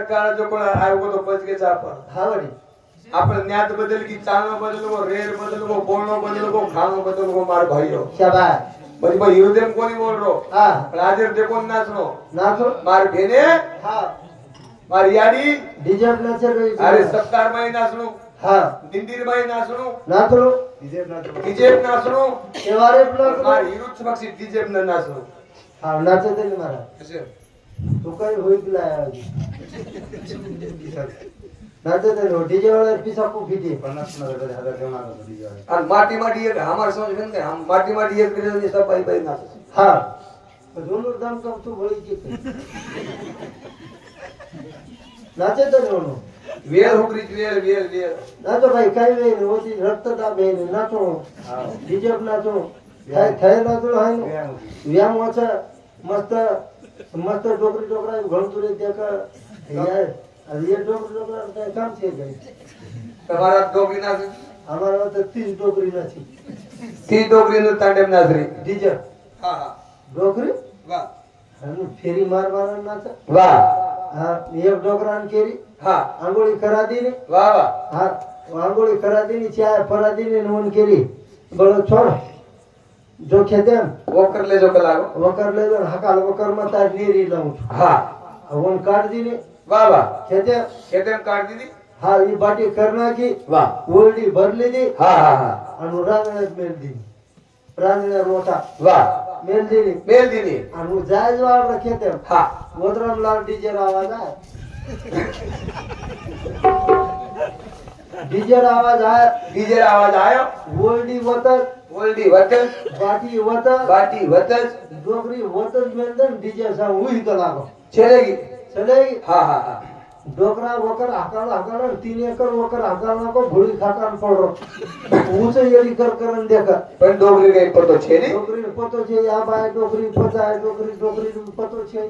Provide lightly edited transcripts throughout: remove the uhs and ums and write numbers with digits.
काळ जो कोण आयो तो बचकेचा आपण हावडी आपण न्यात बदल की चालणं बदल को रेर बदल को बोलणं बदल को खाणं बदल को मार भाईयो शाबाश बड़ी भाई हृदय कोणी बोल रो हां पण आज देखो नाचनो नाचो मार भेने हां मार याडी डीजे नाचे रे अरे सत्कार में नाचनो हां दिंदीर में नाचनो नाचो डीजे नाचनो केवारे नाचो मार हिरुच पक्षी डीजे न नाचनो हां नाचे ते मारा कसे तू काय होईला नाचे ते डीजे वाला पिसा को फीटी 50,000 देणार डीजे वाला और माटी माटी एक हमार समझ में के हम माटी माटी एक करे सब भाई भाई नाच हां तो दोनों दाम कम तू बड़ी की नाचे तो दोनों वेल हुकरी वेल वेल वेल नाचो भाई काय वे होती रक्तदाब है नाचो हां डीजे नाचो काय काय नाचो है व्यायाम वाचा मस्त मस्त डोकरी डोकरा घणतुरे देखा यार अब ये डोकरी डोकरा का काम छे गई तुम्हारा डोकरी नाच हमारा तो 30 डोकरी नाची 30 डोकरी नो तांडेम नाचरी डीजे हां हां डोकरी वाह हम फेरी मार मार नाचा वाह हां एक डोकरान केरी हां आंगोळी करा दीने वाह वाह हां आंगोळी करा दीने चाय फरा दीने नोन केरी बड़ो छोड़ जो खेते वो कर ले जो कलागो वो कर ले जो हकाल वो कर मत नीरी लाऊं हां वन काट दीने वाह वाह खेते खेते में काट दी हां ये बाटी करना की वाह ओल्डी भरली दी हां हां हां अनुरांगणे मेल दी प्रांगणे रोटा वाह मेल दी अनु जायज वाळ खेते हां वदरम लाल डीजे आवाज आए डीजे आवाज आयो ओल्डी वतन बाटी वतन डोगरी वतन मेंदन डीजे सा हुई कलागो चलेगी हां हां हां डोकरा वकर हकाल 3 एकर वकर हकाल को भुड़ी खाकान पड़ो ऊंचे येली करन देखा पण डोगरी गई पतो छे नी डोगरी पतो छे या बाय डोगरी पता है डोगरी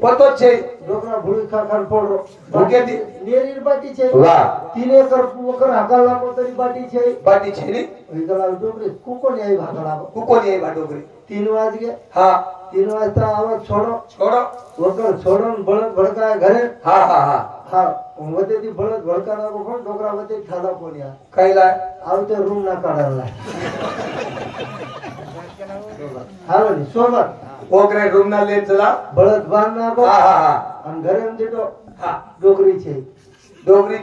पतो छे डोकरा भुड़ी खाकान पड़ो भूके दी नेरी बाटी छे वाह 3 एकर वकर हकाल को तरी बाटी छे नी इकला डोगरी कुको नहीं भागला कुको नहीं बा डोगरी 3 वाज गए हां 3 वाजता आवाज छोड़ो वकर छोड़न बळद भड़का घरे हां हां हां हां वते ती बळद भड़काना को पण डोकरा वते ठाला कोनिया कैला आवते रूम ना काढायला हां नी सोबत ओकरे रूम ना ले चला बळद बांधना को हां हां हां अन घरे में दिटो हां डोगरी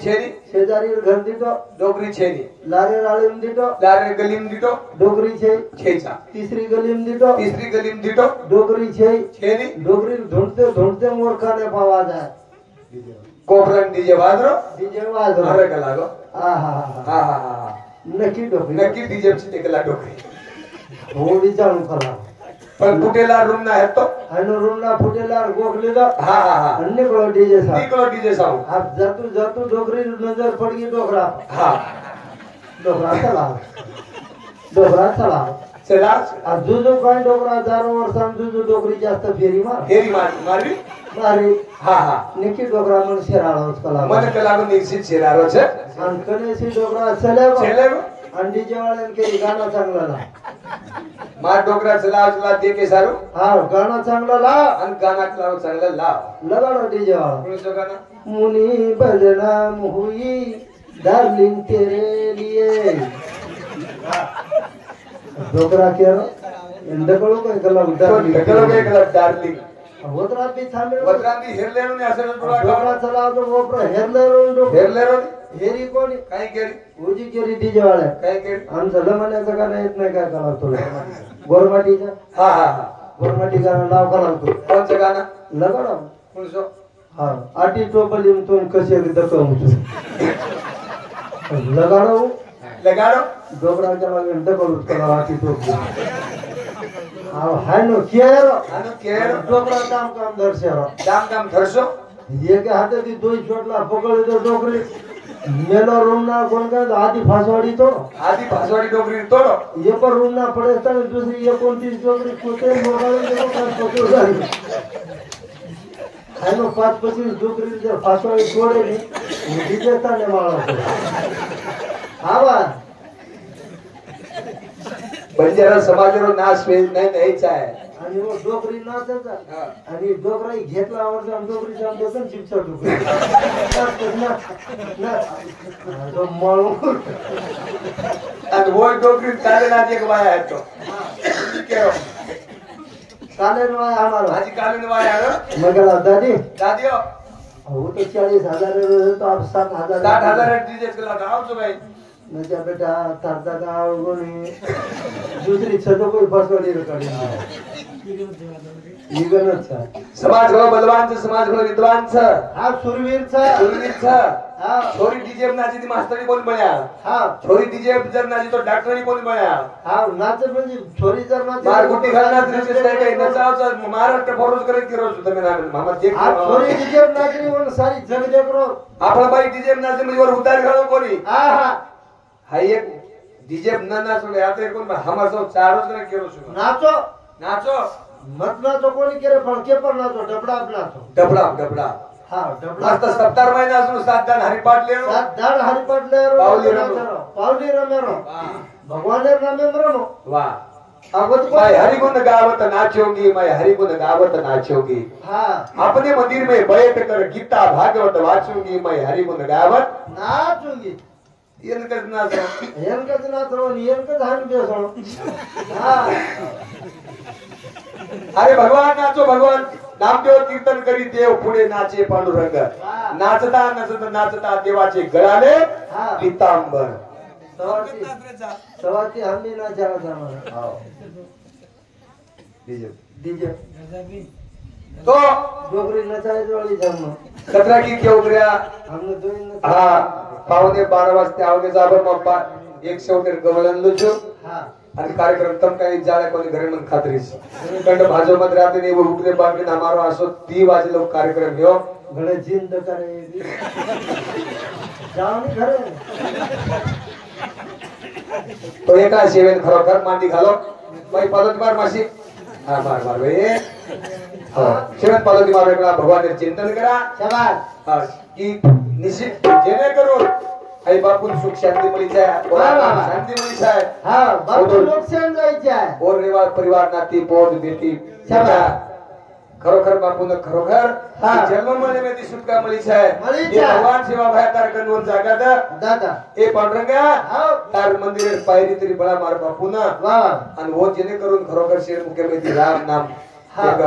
छे नी शेजारी घर दिटो डोगरी छे नी लारे राळी में दिटो लारे गली में दिटो डोगरी छेचा तीसरी गली में दिटो डोगरी छे नी डोगरी ढूंढते मोर खाने पावा जाए कोपरन डीजे वाजरो अरे कलागो हां हां हां हां हां नक्की डीजे से कला डोगरी हो विचारू करा पण फुटेला रूम ना है तो अनु रूम ना फुटेला गोखले दा हां हां हां अन्ने को डीजे साउंड साउंड अब जातू डोगरी नजर पड़ गई डोगरा हां डोकरा चला डोकरा चला चला जुजू काय डोकरा 1000 वर्षां जुजू डोकरी जास्त फेरी मार फेरी मारवी मारी हा हा निकी डोकरा मन शेराळो कला मन कला निश्चित शेरारो छे आणि कनेसी डोकरा चलेगो चलेगो अंडी जेवाळेन के गाणं चांगलं ला मार डोकरा चला चला दे के सारू हा गाणं चांगलं ला आणि गाणं लाव चांगलं लाव लगाडो डीजे वाला कोणचं गाणं मुनी बदनाम हुई डार्लिंग तेरे लिए डोकरा केरो ಎಂದಗಳು ಕೈ ಕಲ್ಲ डार्लिंग ಹೋದ್ರಾ ಬಿ थांबे वत्रांनी हेरलेलो नाही असं डोकरा चलावतो ओपर हेरलेरो हेरलेलो हेरी कोणी काय केली उजी केली डीजे वाले काय केली आमचं लमण्याचं गाणं येत नाही काय कला तुला गोरमाटीचं हा हा हा गोरमाटी गाणं नाव कला तू कोणचं गाणं लगाडो कोणचं हा आटी टोपल येऊन कसे दकवू लगाडो लगाडो डोकराच्या मागे दकवू कला आटी टोपल हाय नो केरो आणि केर डोकरा काम दर्शेरो दाम धरसो एक हाते ती दोन शॉटला पकडले तो डोकरी मेलो रूम ना कोण काय आधी फासवाडी तो आधी भासवाडी डोकरी तोडो ये पर रूम ना पडे तर दुसरी 29 डोकरी कुठे मोबाईल देतो काय पकडू झाली हाय नो 5-25 डोकरी जर फासवाडी तोडे नी डीजे ताने माळा आवा बंजारा समाजावर नाश होईल नाही न्यायचा आहे आणि वो डोकरी नाचायचा आणि डोकरा घेतला आवडला डोकरी जाऊन देतो चिपचा डोकरी तो मळून आणि वो डोकरी चालेला एक वाया आहे तो केरो चालेल वाय आम्हाला माझी कालून वाया आहे मग दादी दादी हो तो 40,000 तो आप 7,000 60,000 डीजे केला गावचो बाई नच्या बेटा तारदा गाव गोणी दुसरी छतो कोई फसवली रकाडी निगनच समाज घडो बलवानचं समाज घडो विद्वानचं हा सुरवीरचा हा छोरी डीजे नाची ती मास्तरी कोण बन्या हा छोरी डीजे जर नाची तो डॉक्टरी कोण बन्या हा नाच म्हणजे छोरी जर नाच मार गुटी घालणार रिसेस काय काय नचावचं महाराष्ट्र फॉलोज करत की रोज तुम्ही मामा देख हा छोरी डीजे नाचली म्हणून सारी जग देखरो आपला बाई डीजे नाची म्हणजे वर उतार घालो कोणी हा हा हा एक डीजे न नाचले आता कोण हमासो चारोच ना केरो छु नाचो नाचो मत नाचो कोणी केरे फळके पण नाचो डबडा नाचो डबडा हा डबडा मस्त 17 महिना असून 7 दान हरिपाठ लेरो 7 दाड हरिपाठ लेरो पावली रमेरो भगवान रमेरो वाह मैं हरिगुण गावत नाचोगी मैं हरिगुण गावत नाचोगी हाँ अपने मंदिर में बैठ कर गीता भागवत वाचूंगी मैं हरिगुण गावत नाचूंगी येनकच नाचो येनकच हान बेसो हाँ अरे भगवान नाचो भगवान नामदेव कीर्तन करी देव पुढे नाचे पांडुरंग नाचता नाचता नाचता देवाचे गळाले पितांबर सवाती हमने ना जाना जाना डीजे तो डोगरी नचाय जोड़ी जन्म 17 की क्या उगऱ्या हमने दोन हा पावणे 12 वाजता आवगे जाबर मप्पा एक शेवटेर गवळन लुचो हां आणि कार्यक्रम तम काही जाळ्या कोणी घरी मन खात्रीस कंड भाजो मध्ये राहते ने उठले बाकी ना मारो असो 3 वाजे लोक कार्यक्रम ह्यो घडे जिंद करे जावनी घरे तो एका सेवेन खरोखर मांडी घालो बाई पालती मार मासी हा मार भाई सेवेन पालती मार वेगळा भगवान चिंतन करा शाबाश हा की निश्चित जेणे करून आई बापू सुख शांती मिली जाए शांती मिली जाए हाँ बापू लोग से जायचे आहे और परिवार नाती पोट बेटी खरोखर बापू न खरोखर जन्म मध्ये में ती सुटका मिली जाए भगवान सेवा भाई तार कनवर जागा दादा ए पांडुरंगा तार मंदिर पायरी तरी बळा मार बापू ना आणि वो जेणे करून खरोखर शेर मुख्य में राम नाम एक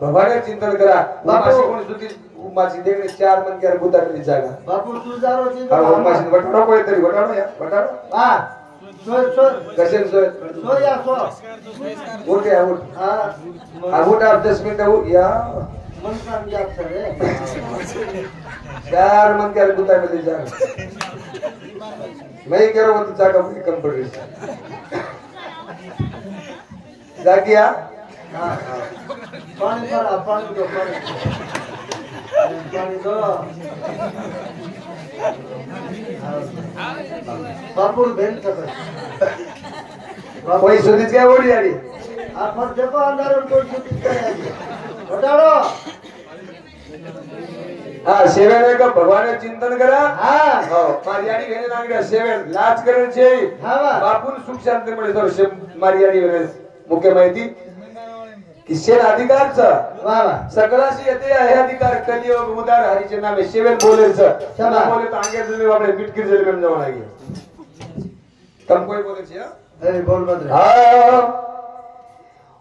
भगवान चिंतन करा मासी कोणी सुती मासी देखणे 4 मन के अर्बुता मिली जागा बापू तू जारो ती मासी वटाडो कोई तरी वटाडो या वटाडो हां सो कशन सो या सो उठ या उठ हां उठ आप 10 मिनट हो या मन काम या सरे 4 मन के अर्बुता मिली जागा मैं कह रहा हूं तो जागा पूरी कंप्यूटर जागिया हां पानी भरा पानी दो पानी दो बापू बेन सकत कोई सुधीच काय ओढी झाली आप देखो अंदर कोई छुट्टी करे घटाड़ो हा सेवेन एक भगवान चिंतन करा हाँ हो मारियाडी घेणे नांगड्या सेवेन लाज करायचे हाँ वा बापून सुख शांती मिळे तर मारियाडी घेणे मुख्य माहिती किशन अधिकारचा वाह वाह सकळाशी येते हे अधिकार कलियोग उदार हरीचे नामे सेवेन बोलेलचं चला. बोले तर अंगे तुम्ही बापडे मिटकीर जेल में जाऊ लागे तम कोई बोले छे ए बोल बंद रे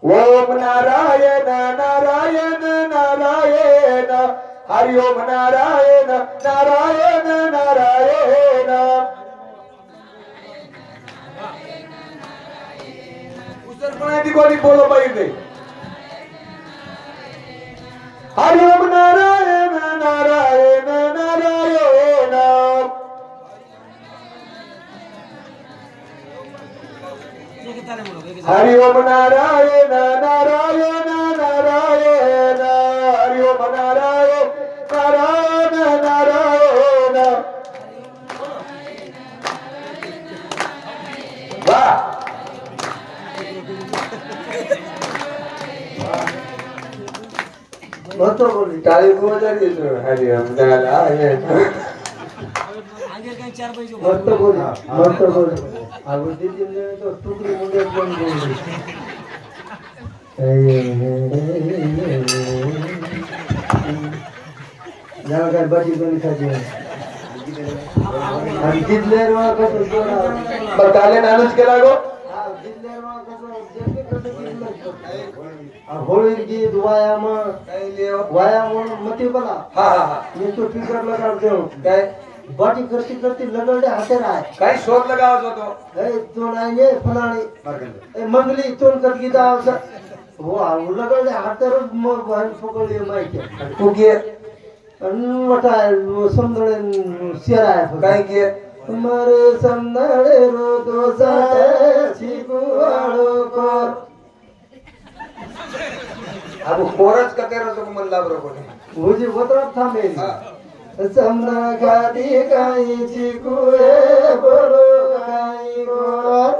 ओम नारायण नारायण नारायण हरि ओम नारायण नारायण नारायण उसर कोणी कोणी बोलो पाहिजे हरि ओम नारायण नारायण नारायण हरि ओम नारायण नारायण नारायण हरि ओम नारायण नारायण नारायण वाह मत बोली टाळी को जाती हरि ओम नारायण मत बोली अब दीदी ने तो टुकड़ी मुंडे बन गई जाओ कर बाजी को लिखा दिया हम जितने रो को तो बताले नानुज के लागो जितने रो को तो जल्दी कर दे अब होली की दुआयाम वायाम मती बला हा हा हा ये तो फिकर लगा दो काय बाटी करती करती लगड़े हाथे राय काय शोध लगावत होतो ए तो नाही फलाणी ए मंगली तोन कर गीता वो लगड़े हाथे रो बहन पकड़ी माइके तू के वटा समदळे शेराय काय के तुम्हारे समदळे रो दोसा छिकुवाळो कर अब कोरच कतेरो तो मन लाभरो कोणी मुझे वतरा थांबे हा समना खाती काही छिकुए बोलो काही कर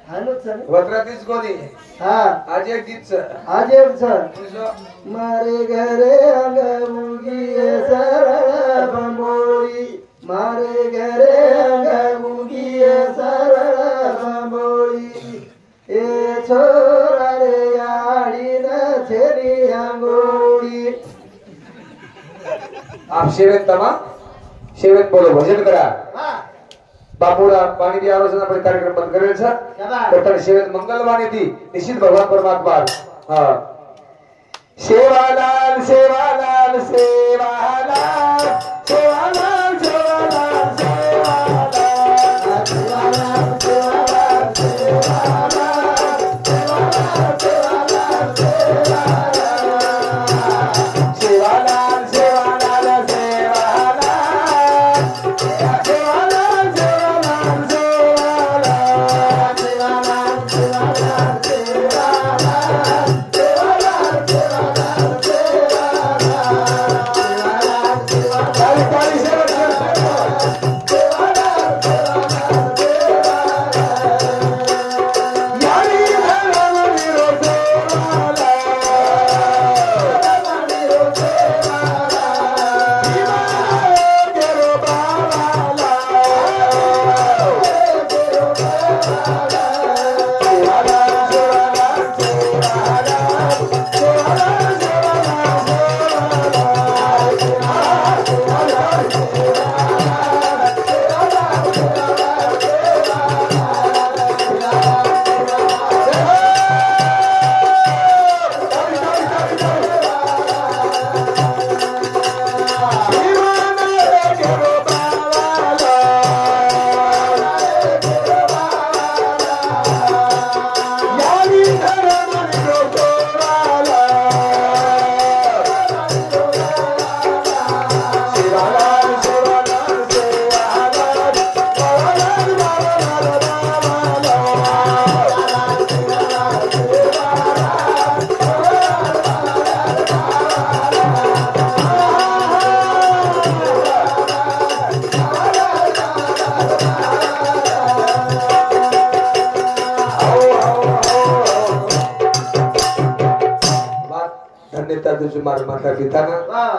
हालो चल वत्रातीच कोणी हां आज एक गीत आज एक सर मारे घरे अंगमुगी सरळ बंबोळी मारे घरे अंगमुगी सरळ बंबोळी ए छोरा रे आडी न छेरी अंगोळी आप शेवेत बोलो भजन करा बापूरा पाणी दी आरोचना आपण कार्यक्रम बंद करेल सर तर शेवेत मंगलवाणी ती निश्चित भगवान परमात्मा हा सेवालाल सेवालाल सेवालाल सेवालाल सेवालाल सेवालाल सेवालाल धन्यता तुझी मार माता पिताना वाह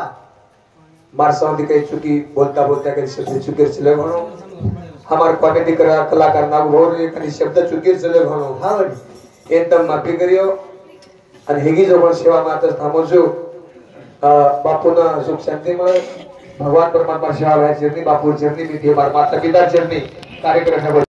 मार सौंधी कहीं चुकी बोलता बोलता कहीं शब्द चुके चले भणो हमार कॉमेडी कलाकार ना भोर कहीं शब्द चुके चले भणो हा वडी एकदम माफी करियो आणि हेगी जो पण सेवा मात्र थांबवજો बापूना सुख शांती मिळे भगवान परमात्मा सेवा व्हायची चरणी बापू चरणी मी मार माता पिता चरणी कार्यक्रम